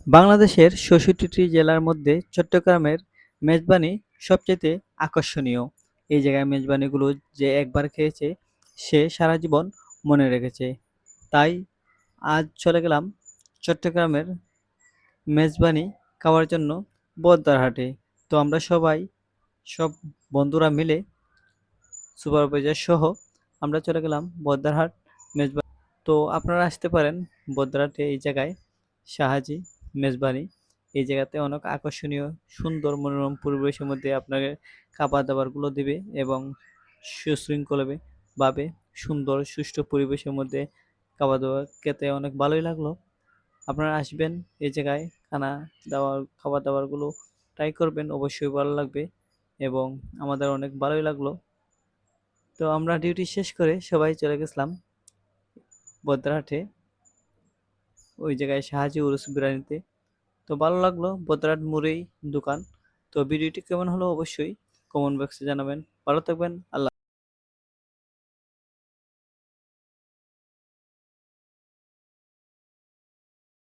বাংলাদেশের ৬৬টি জেলার মধ্যে চট্টগ্রামের মেজবানি সবচাইতে আকর্ষণীয়। এই জায়গায় মেজবানিগুলো যে একবার খেয়েছে সে সারা জীবন মনে রেখেছে। তাই আজ চলে গেলাম চট্টগ্রামের মেজবানি খাওয়ার জন্য বহদ্দারহাটে। তো আমরা সব বন্ধুরা মিলে সুপারভাইজার সহ আমরা চলে গেলাম বহদ্দারহাট মেজবানি। তো আপনারা আসতে পারেন বহদ্দারহাটে এই জায়গায় শাহাজি মেজবানি। এই জায়গাতে অনেক আকর্ষণীয় সুন্দর মনোরম পরিবেশের মধ্যে আপনাকে খাবার-দাবারগুলো দিবে এবং সুশৃঙ্খলভাবে ভাবে সুন্দর সুষ্ঠু পরিবেশের মধ্যে খাবার-দাবার খেতে অনেক ভালোই লাগলো। আপনারা আসবেন এই জায়গায় খাবার-দাবারগুলো ট্রাই করবেন, অবশ্যই ভালো লাগবে এবং আমাদের অনেক ভালোই লাগলো। তো আমরা ডিউটি শেষ করে সবাই চলে গেছিলাম বদ্রাহাটে, ওই জায়গায় শাহাজি উরুস বিরিয়ানিতে। তো ভালো লাগলো, বদ্রাহাট মোড়েই দোকান। তো ভিডিওটি কেমন হলো অবশ্যই কমেন্ট বক্সে জানাবেন। ভালো থাকবেন। আল্লাহ